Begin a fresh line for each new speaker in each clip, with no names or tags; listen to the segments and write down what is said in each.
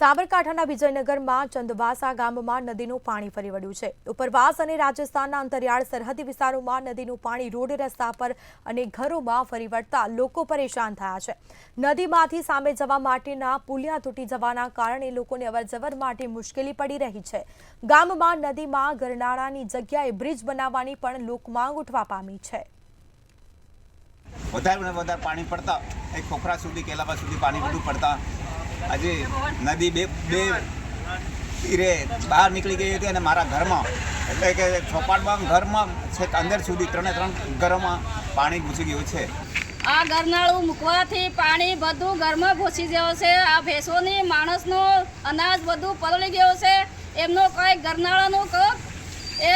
સાબરકાંઠાના વિજયનગરમાં ચંદવાસા ગામમાં નદીનું પાણી ફરી વળ્યું છે। ઉપરવાસ અને રાજસ્થાનના અંતરિયાળ સરહદી વિસ્તારોમાં નદીનું પાણી રોડ રસ્તા પર અને ઘરોમાં ફરી વળતા લોકો પરેશાન થયા છે। નદીમાંથી સામે જવા માટેના પુલિયા તૂટી જવાના કારણે લોકોને અવરજવર માટે મુશ્કેલી પડી રહી છે। ગામમાં નદીમાં ગરનાળાની જગ્યાએ બ્રિજ બનાવવાની પણ લોકમાંગ ઉઠવા પામી છે।
વધારે પાણી પડતા એક ખોખરા સુધી કેલાબા સુધી પાણી બધું પડતા આજે નદી બે તીરે બહાર નીકળી ગઈ હતી અને મારા ઘરમાં એટલે કે ચોપાટમાં ઘરમાં છેક અંદર સુધી ત્રણ ઘરોમાં પાણી ઘૂસી ગયું છે।
આ ગરનાળું મૂકવાથી પાણી બધું ઘરમાં ઘૂસી ગયો છે। આ ભેંસોની માણસનો અનાજ બધું પલળી ગયો છે। એમનો કોઈ ગરનાળાનું એ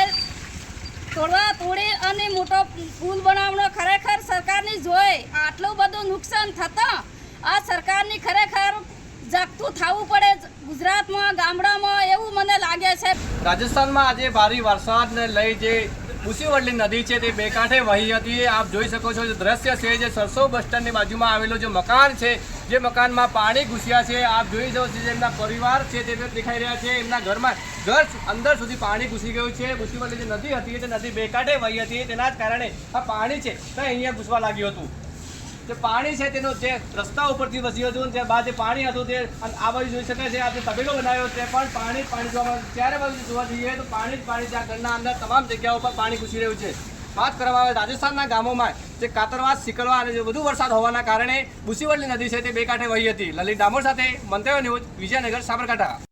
તોડી અને મોટો પુલ બનાવવાનો ખરેખર સરકારની જોઈ આટલું બધું નુકસાન થતાં આ સરકારની ખરેખર જાગતું થવું પડે। ગુજરાતમાં ગામડામાં એવું મને લાગે છે।
રાજસ્થાનમાં આજે ભારે વરસાદને લઈ જે મુસીવડલી નદી છે તે બે કાંઠે વહી હતી। આપ જોઈ શકો છો દ્રશ્ય છે જે સરસો બસ સ્ટેન્ડની બાજુમાં આવેલો જે મકાન છે જે મકાનમાં પાણી ઘૂસ્યા છે। આપ જોઈ શકો છો એમના પરિવાર છે તે દેખાઈ રહ્યા છે। એમના ઘરમાં ઘર અંદર સુધી પાણી ઘૂસી ગયું છે। મુસીવડલી જે નદી હતી તે નદી બે કાંઠે વહી હતી તેના જ કારણે આ પાણી છે તે અહીંયા ઘૂસવા લાગ્યું હતું। જે પાણી છે તેનો જે રસ્તા ઉપરથી વસ્યું હતું ત્યાર બાદ જે પાણી હતું તે આ બાજુ જોઈ શકાય છે। આ જે તબેલો બનાવ્યો તે પણ પાણી જોવા મળે। ચારે બાજુ જોવા જઈએ તો પાણી જ પાણી ત્યાં ઘરના અંદર તમામ જગ્યાઓ પર પાણી ઘૂસી રહ્યું છે। વાત કરવામાં આવે રાજસ્થાનના ગામોમાં જે કાતરવાસ સિકલવા અને જે વધુ વરસાદ હોવાના કારણે મુસીવડલી નદી છે તે બે કાંઠે વહી હતી। લલિત ડામોર સાથે મંતવ્ય ન્યૂઝ, વિજયનગર, સાબરકાંઠા।